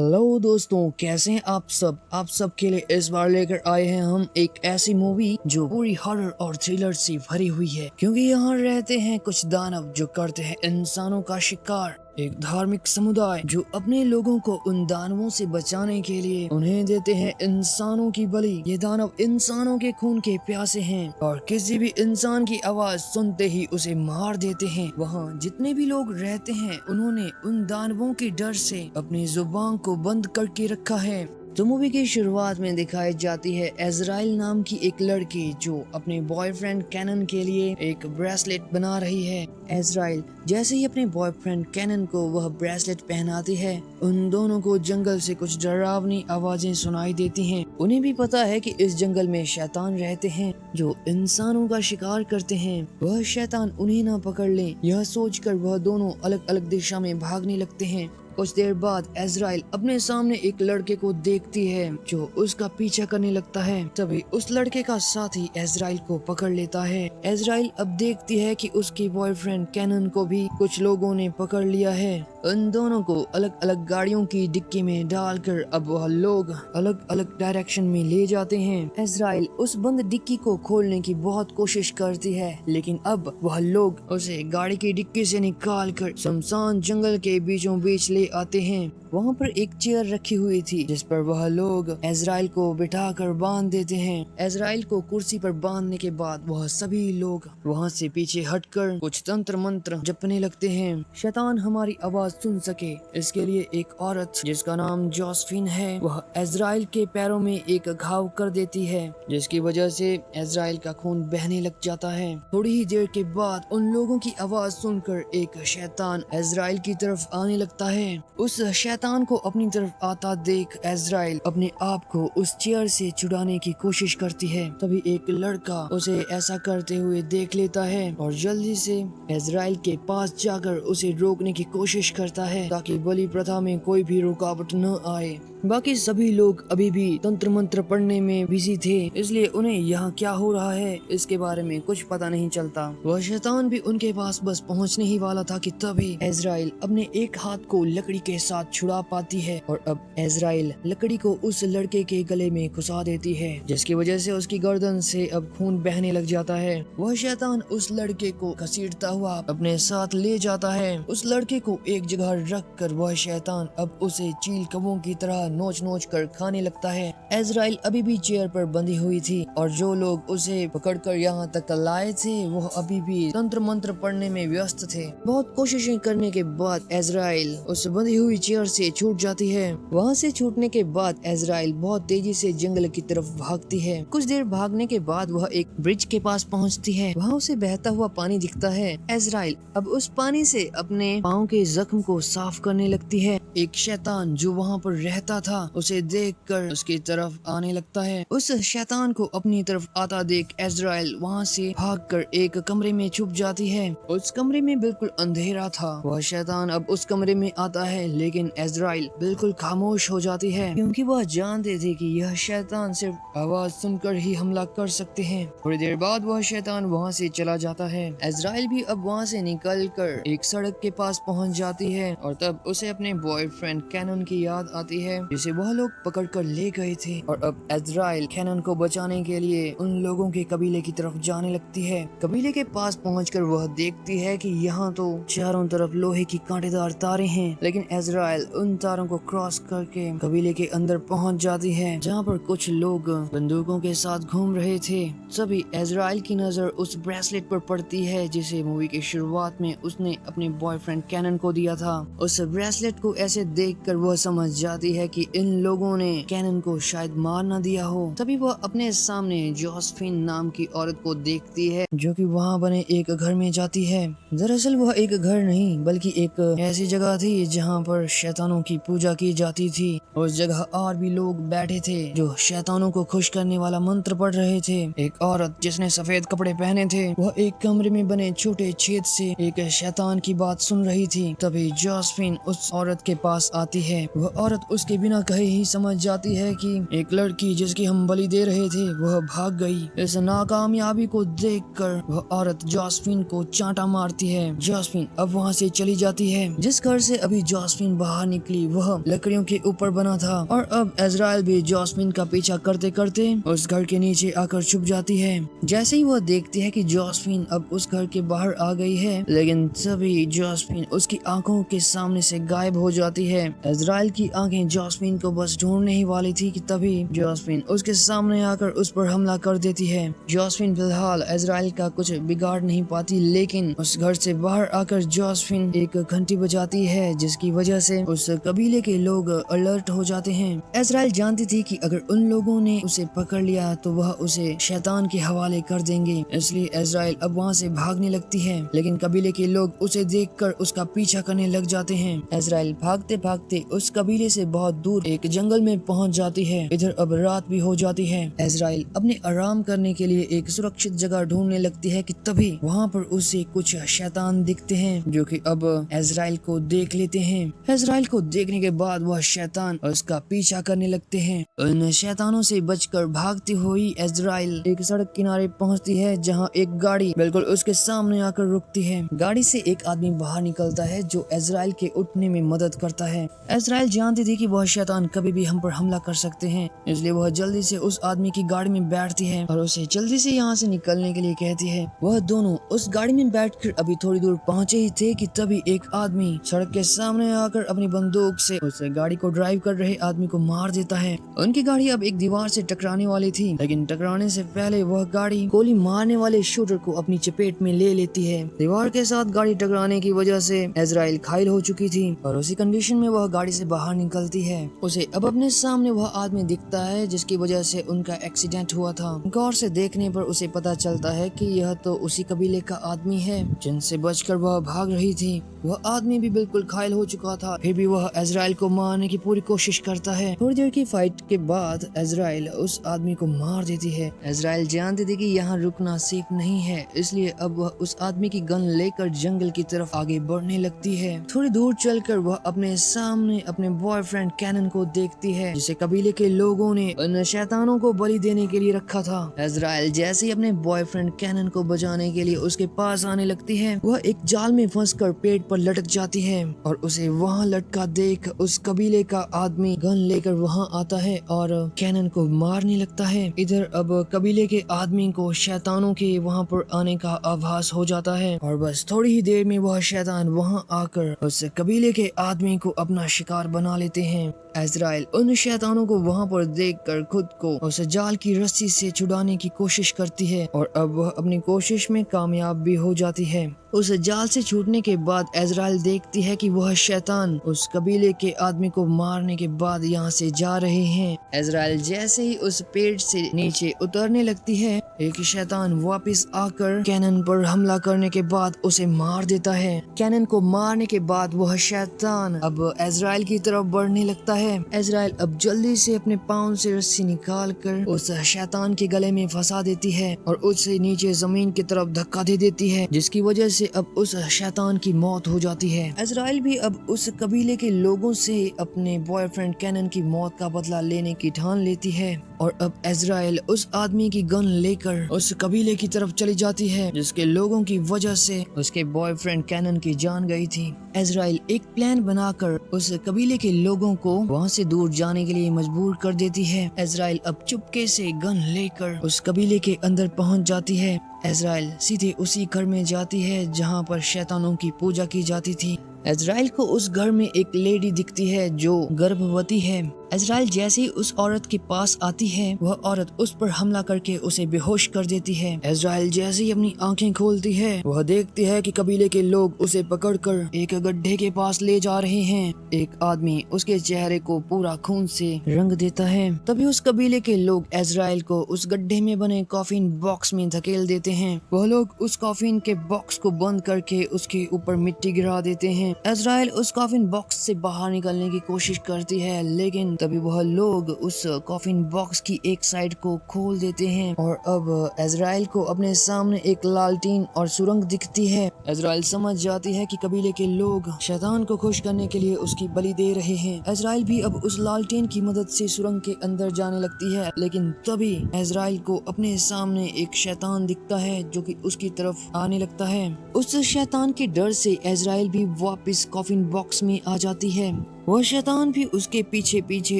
Hello दोस्तों, कैसे हैं आप सब। आप सब के लिए इस बार लेकर आए हैं हम एक ऐसी मूवी जो पूरी हॉरर और थ्रिलर से भरी हुई है, क्योंकि यहाँ रहते हैं कुछ दानव जो करते हैं इंसानों का शिकार। एक धार्मिक समुदाय जो अपने लोगों को उन दानवों से बचाने के लिए उन्हें देते हैं इंसानों की बलि। ये दानव इंसानों के खून के प्यासे हैं और किसी भी इंसान की आवाज सुनते ही उसे मार देते हैं। वहाँ जितने भी लोग रहते हैं उन्होंने उन दानवों के डर से अपनी जुबान को बंद करके रखा है। तो मूवी की शुरुआत में दिखाई जाती है एजराइल नाम की एक लड़की जो अपने बॉयफ्रेंड कैनन के लिए एक ब्रेसलेट बना रही है। एजराइल जैसे ही अपने बॉयफ्रेंड कैनन को वह ब्रेसलेट पहनाती है, उन दोनों को जंगल से कुछ डरावनी आवाजें सुनाई देती हैं। उन्हें भी पता है कि इस जंगल में शैतान रहते हैं जो इंसानों का शिकार करते हैं। वह शैतान उन्हें ना पकड़ ले, यह सोचकर वह दोनों अलग अलग दिशा में भागने लगते हैं। कुछ देर बाद एजराइल अपने सामने एक लड़के को देखती है जो उसका पीछा करने लगता है। तभी उस लड़के का साथी एजराइल को पकड़ लेता है। एजराइल अब देखती है कि उसकी बॉयफ्रेंड कैनन को भी कुछ लोगों ने पकड़ लिया है। उन दोनों को अलग अलग गाड़ियों की डिक्की में डालकर अब वह लोग अलग अलग डायरेक्शन में ले जाते हैं। एजराइल उस बंद डिक्की को खोलने की बहुत कोशिश करती है, लेकिन अब वह लोग उसे गाड़ी की डिक्की से निकालकर शमशान जंगल के बीचों बीच ले आते हैं। वहाँ पर एक चेयर रखी हुई थी जिस पर वह लोग एजराइल को बिठाकर बांध देते हैं। एजराइल को कुर्सी पर बांधने के बाद वह सभी लोग वहाँ से पीछे हटकर कुछ तंत्र मंत्र जपने लगते हैं। शैतान हमारी आवाज सुन सके, इसके लिए एक औरत जिसका नाम जोसेफिन है वह एजराइल के पैरों में एक घाव कर देती है, जिसकी वजह से एजराइल का खून बहने लग जाता है। थोड़ी ही देर के बाद उन लोगों की आवाज सुनकर एक शैतान एजराइल की तरफ आने लगता है। उस शैतान को अपनी तरफ आता देख एजराइल अपने आप को उस चेयर से छुड़ाने की कोशिश करती है। तभी एक लड़का उसे ऐसा करते हुए देख लेता है और जल्दी से एजराइल के पास जाकर उसे रोकने की कोशिश करता है ताकि बलि प्रथा में कोई भी रुकावट न आए। बाकी सभी लोग अभी भी तंत्र मंत्र पढ़ने में बिजी थे, इसलिए उन्हें यहाँ क्या हो रहा है इसके बारे में कुछ पता नहीं चलता। वह शैतान भी उनके पास बस पहुँचने ही वाला था कि तभी एजराइल अपने एक हाथ को लकड़ी के साथ छुड़ा पाती है और अब एजराइल लकड़ी को उस लड़के के गले में घुसा देती है, जिसकी वजह से उसकी गर्दन से अब खून बहने लग जाता है। वह शैतान उस लड़के को घसीटता हुआ अपने साथ ले जाता है। उस लड़के को एक जगह रख कर वह शैतान अब उसे चील कौवों की तरह नोच नोच कर खाने लगता है। एजराइल अभी भी चेयर पर बंधी हुई थी और जो लोग उसे पकड़कर यहाँ तक लाए थे वह अभी भी तंत्र मंत्र पढ़ने में व्यस्त थे। बहुत कोशिशें करने के बाद एजराइल उस बंधी हुई चेयर से छूट जाती है। वहाँ से छूटने के बाद एजराइल बहुत तेजी से जंगल की तरफ भागती है। कुछ देर भागने के बाद वह एक ब्रिज के पास पहुँचती है। वहाँ उसे बहता हुआ पानी दिखता है। एजराइल अब उस पानी से अपने पाँव के जख्म को साफ करने लगती है। एक शैतान जो वहाँ पर रहता था उसे देखकर उसकी तरफ आने लगता है। उस शैतान को अपनी तरफ आता देख एजराइल वहाँ से भागकर एक कमरे में छुप जाती है। उस कमरे में बिल्कुल अंधेरा था। वह शैतान अब उस कमरे में आता है, लेकिन एजराइल बिल्कुल खामोश हो जाती है क्योंकि वह जानते थे कि यह शैतान सिर्फ आवाज सुनकर ही हमला कर सकते हैं। थोड़ी देर बाद वह शैतान वहाँ से चला जाता है। एजराइल भी अब वहाँ से निकलकर एक सड़क के पास पहुँच जाती है और तब उसे अपने बॉयफ्रेंड कैनन की याद आती है जिसे वह लोग पकड़ कर ले गए थे। और अब एजराइल कैनन को बचाने के लिए उन लोगों के कबीले की तरफ जाने लगती है। कबीले के पास पहुंचकर वह देखती है कि यहाँ तो चारों तरफ लोहे की कांटेदार तारे हैं, लेकिन एजराइल उन तारों को क्रॉस करके कबीले के अंदर पहुंच जाती है जहाँ पर कुछ लोग बंदूकों के साथ घूम रहे थे। तभी एजराइल की नजर उस ब्रेसलेट पर पड़ती है जिसे मूवी की शुरुआत में उसने अपने बॉयफ्रेंड कैनन को दिया था। उस ब्रेसलेट को ऐसे देखकर वह समझ जाती है कि इन लोगों ने कैनन को शायद मार न दिया हो। तभी वह अपने सामने जोसेफिन नाम की औरत को देखती है जो कि वहाँ बने एक घर में जाती है। दरअसल वह एक घर नहीं बल्कि एक ऐसी जगह थी जहाँ पर शैतानों की पूजा की जाती थी। उस जगह और भी लोग बैठे थे जो शैतानों को खुश करने वाला मंत्र पढ़ रहे थे। एक औरत जिसने सफेद कपड़े पहने थे वह एक कमरे में बने छोटे छेद से एक शैतान की बात सुन रही थी। तभी जोसेफिन उस औरत के पास आती है। वह औरत उसके बिना कहे ही समझ जाती है कि एक लड़की जिसकी हम बलि दे रहे थे वह भाग गई। इस नाकामयाबी को देखकर वह औरत जोसेफिन को चांटा मारती है। जोसेफिन अब वहाँ से चली जाती है। जिस घर से अभी जॉस्मिन बाहर निकली वह लकड़ियों के ऊपर बना था और अब इज़राइल भी जॉस्मिन का पीछा करते करते उस घर के नीचे आकर छुप जाती है। जैसे ही वह देखती है कि जॉस्मिन अब उस घर के बाहर आ गई है, लेकिन तभी जॉस्मिन उसकी आंखों के सामने से गायब हो जाती है। इज़राइल की आंखें जॉस्मिन को बस ढूंढने ही वाली थी कि तभी जॉस्मिन उसके सामने आकर उस पर हमला कर देती है। जॉस्मिन फिलहाल इज़राइल का कुछ बिगाड़ नहीं पाती, लेकिन उस घर से बाहर आकर जॉस्मिन एक घंटी बजाती है जिसकी वजह से उस कबीले के लोग अलर्ट हो जाते हैं। इज़राइल जानती थी कि अगर उन लोगों ने उसे पकड़ लिया तो वह उसे शैतान के हवाले कर देंगे, इसलिए इज़राइल अब वहाँ से भागने लगती है, लेकिन कबीले के लोग उसे देखकर उसका पीछा करने लग जाते हैं। इज़राइल भागते भागते उस कबीले से बहुत दूर एक जंगल में पहुंच जाती है। इधर अब रात भी हो जाती है। इज़राइल अपने आराम करने के लिए एक सुरक्षित जगह ढूंढने लगती है कि तभी वहाँ पर उसे कुछ शैतान दिखते हैं जो कि अब इज़राइल को देख लेते हैं। इज़राइल को देखने के बाद वह शैतान उसका पीछा करने लगते हैं। उन शैतानों से बचकर भागती हुई इज़राइल एक सड़क किनारे पहुंचती है जहां एक गाड़ी बिल्कुल उसके सामने आकर रुकती है। गाड़ी से एक आदमी बाहर निकलता है जो इज़राइल के उठने में मदद करता है। इज़राइल जानती थी कि वह शैतान कभी भी हम पर हमला कर सकते हैं, इसलिए वह जल्दी से उस आदमी की गाड़ी में बैठती है और उसे जल्दी से यहाँ से निकलने के लिए कहती है। वह दोनों उस गाड़ी में बैठकर अभी थोड़ी दूर पहुँचे ही थे कि तभी एक आदमी सड़क के सामने आकर अपनी बंदूक से उस गाड़ी को ड्राइव कर रहे आदमी को मार देता है। उनकी गाड़ी अब एक दीवार से टकराने वाली थी, लेकिन टकराने से पहले वह गाड़ी गोली मारने वाले शूटर को अपनी चपेट में ले लेती है। दीवार के साथ गाड़ी टकराने की वजह से इज़राइल घायल हो चुकी थी और उसी कंडीशन में वह गाड़ी से बाहर निकलती है। उसे अब अपने सामने वह आदमी दिखता है जिसकी वजह से उनका एक्सीडेंट हुआ था। गौर से देखने पर उसे पता चलता है कि यह तो उसी कबीले का आदमी है जिनसे बचकर वह भाग रही थी। वह आदमी भी बिल्कुल घायल हो चुका था, फिर भी वह इज़राइल को मारने की पूरी कोशिश करता है। थोड़ी देर की फाइट के बाद इज़राइल उस आदमी को मार देती है। इज़राइल जानती थी कि यहाँ रुकना सेफ नहीं है, इसलिए अब वह उस आदमी की गन लेकर जंगल की तरफ आगे बढ़ने लगती है। थोड़ी दूर चलकर वह अपने सामने अपने बॉयफ्रेंड कैनन को देखती है जिसे कबीले के लोगों ने उन शैतानों को बलि देने के लिए रखा था। इज़राइल जैसे ही अपने बॉयफ्रेंड कैनन को बचाने के लिए उसके पास आने लगती है, वह एक जाल में फंसकर पेड़ पर लटक जाती है और उसे वहाँ लटका देख उस कबीले का आदमी गन लेकर वहाँ आता है और कैनन को मारने लगता है। इधर अब कबीले के आदमी को शैतानों के वहाँ पर आने का आभास हो जाता है और बस थोड़ी ही देर में वह शैतान वहाँ आकर उस कबीले के आदमी को अपना शिकार बना लेते हैं। इज़राइल उन शैतानों को वहाँ पर देखकर खुद को उस जाल की रस्सी से छुड़ाने की कोशिश करती है और अब वह अपनी कोशिश में कामयाब भी हो जाती है। उस जाल से छूटने के बाद इज़राइल देखती है कि वह शैतान उस कबीले के आदमी को मारने के बाद यहाँ से जा रहे हैं। इज़राइल जैसे ही उस पेड़ से नीचे उतरने लगती है, एक शैतान वापस आकर कैनन पर हमला करने के बाद उसे मार देता है। कैनन को मारने के बाद वह शैतान अब इज़राइल की तरफ बढ़ने लगता है। इज़राइल अब जल्दी से अपने पाँव से रस्सी निकाल कर उस शैतान के गले में फंसा देती है और उसे नीचे जमीन की तरफ धक्का दे देती है, जिसकी वजह से अब उस शैतान की मौत हो जाती है। इज़राइल भी अब उस कबीले के लोगों से अपने बॉयफ्रेंड कैनन की मौत का बदला लेने की ठान लेती है और अब इज़राइल उस आदमी की गन लेकर उस कबीले की तरफ चली जाती है जिसके लोगों की वजह से उसके बॉयफ्रेंड कैनन की जान गई थी। इज़राइल एक प्लान बनाकर उस कबीले के लोगों को वहाँ से दूर जाने के लिए मजबूर कर देती है। इज़राइल अब चुपके से गन लेकर उस कबीले के अंदर पहुँच जाती है। इज़राइल सीधे उसी घर में जाती है जहाँ पर शैतानों की पूजा की जाती थी। इज़राइल को उस घर में एक लेडी दिखती है जो गर्भवती है। इज़राइल जैसे ही उस औरत के पास आती है, वह औरत उस पर हमला करके उसे बेहोश कर देती है। इज़राइल जैसे ही अपनी आंखें खोलती है, वह देखती है कि कबीले के लोग उसे पकड़कर एक गड्ढे के पास ले जा रहे हैं। एक आदमी उसके चेहरे को पूरा खून से रंग देता है। तभी उस कबीले के लोग इज़राइल को उस गड्ढे में बने कॉफिन बॉक्स में धकेल देते हैं। वह लोग उस कॉफिन के बॉक्स को बंद करके उसके ऊपर मिट्टी गिरा देते हैं। इज़राइल उस कॉफिन बॉक्स से बाहर निकलने की कोशिश करती है, लेकिन तभी वह लोग उस कॉफिन बॉक्स की एक साइड को खोल देते हैं और अब इज़राइल को अपने सामने एक लालटीन और सुरंग दिखती है। इज़राइल समझ जाती है कि कबीले के लोग शैतान को खुश करने के लिए उसकी बलि दे रहे हैं। इज़राइल भी अब उस लालटीन की मदद से सुरंग के अंदर जाने लगती है, लेकिन तभी इज़राइल को अपने सामने एक शैतान दिखता है जो कि उसकी तरफ आने लगता है। उस शैतान के डर से इज़राइल भी वापस वापस कॉफिन बॉक्स में आ जाती है। वह शैतान भी उसके पीछे पीछे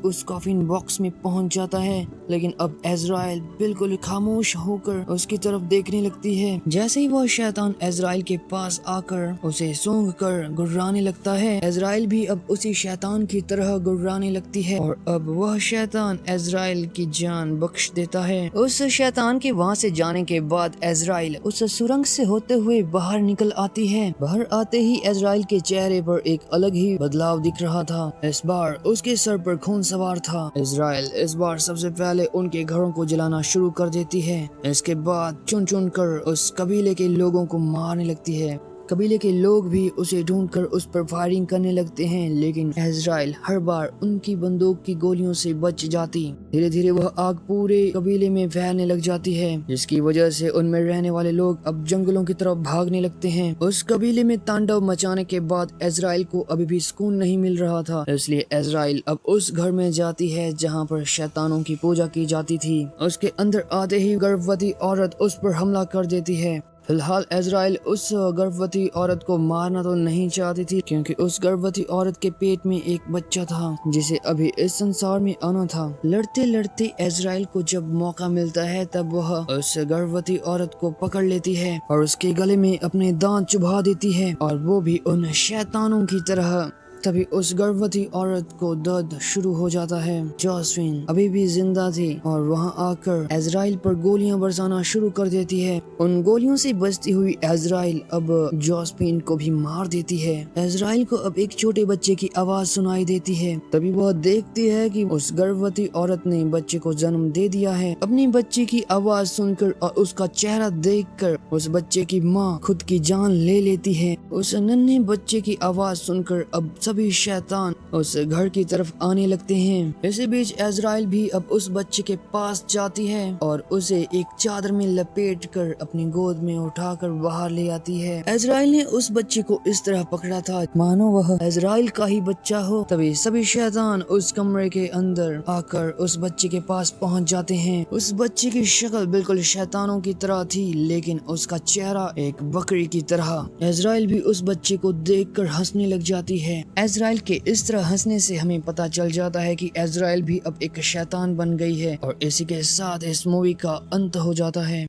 उस कॉफिन बॉक्स में पहुंच जाता है, लेकिन अब इज़राइल बिल्कुल खामोश होकर उसकी तरफ देखने लगती है। जैसे ही वह शैतान इज़राइल के पास आकर उसे सूंघ कर गुर्राने लगता है, इज़राइल भी अब उसी शैतान की तरह गुर्राने लगती है और अब वह शैतान इज़राइल की जान बख्श देता है। उस शैतान के वहाँ से जाने के बाद इज़राइल उस सुरंग से होते हुए बाहर निकल आती है। बाहर आते ही इज़राइल के चेहरे पर एक अलग ही बदलाव दिख रहा था। इस बार उसके सर पर खून सवार था। इज़राइल इस बार सबसे पहले उनके घरों को जलाना शुरू कर देती है। इसके बाद चुन चुन कर उस कबीले के लोगों को मारने लगती है। कबीले के लोग भी उसे ढूंढकर उस पर फायरिंग करने लगते हैं, लेकिन इज़राइल हर बार उनकी बंदूक की गोलियों से बच जाती। धीरे धीरे वह आग पूरे कबीले में फैलने लग जाती है, जिसकी वजह से उनमें रहने वाले लोग अब जंगलों की तरफ भागने लगते हैं। उस कबीले में तांडव मचाने के बाद इज़राइल को अभी भी सुकून नहीं मिल रहा था, इसलिए इज़राइल अब उस घर में जाती है जहाँ पर शैतानों की पूजा की जाती थी। उसके अंदर आते ही गर्भवती औरत उस पर हमला कर देती है। फिलहाल इज़राइल उस गर्भवती औरत को मारना तो नहीं चाहती थी, क्योंकि उस गर्भवती औरत के पेट में एक बच्चा था जिसे अभी इस संसार में आना था। लड़ते लड़ते इज़राइल को जब मौका मिलता है तब वह उस गर्भवती औरत को पकड़ लेती है और उसके गले में अपने दांत चुभा देती है, और वो भी उन शैतानों की तरह। तभी उस गर्भवती औरत को दर्द शुरू हो जाता है। जोसेफिन अभी भी जिंदा थी और वहां आकर इज़राइल पर गोलियां बरसाना शुरू कर देती है। उन गोलियों से बचती हुई इज़राइल अब जोसेफिन को भी मार देती है। इज़राइल को अब एक छोटे बच्चे की आवाज सुनाई देती है। तभी वह देखती है कि उस गर्भवती औरत ने बच्चे को जन्म दे दिया है। अपनी बच्चे की आवाज सुनकर और उसका चेहरा देखकर उस बच्चे की माँ खुद की जान ले लेती है। उस नन्हे बच्चे की आवाज सुनकर अब सभी शैतान उस घर की तरफ आने लगते हैं। इसी बीच इज़राइल भी अब उस बच्चे के पास जाती है और उसे एक चादर में लपेट कर अपनी गोद में उठाकर बाहर ले आती है। इज़राइल ने उस बच्चे को इस तरह पकड़ा था मानो वह इज़राइल का ही बच्चा हो। तभी सभी शैतान उस कमरे के अंदर आकर उस बच्चे के पास पहुंच जाते हैं। उस बच्चे की शक्ल बिल्कुल शैतानों की तरह थी, लेकिन उसका चेहरा एक बकरी की तरह। इज़राइल भी उस बच्चे को देखकर हंसने लग जाती है। इज़राइल के इस तरह हंसने से हमें पता चल जाता है कि इज़राइल भी अब एक शैतान बन गई है, और इसी के साथ इस मूवी का अंत हो जाता है।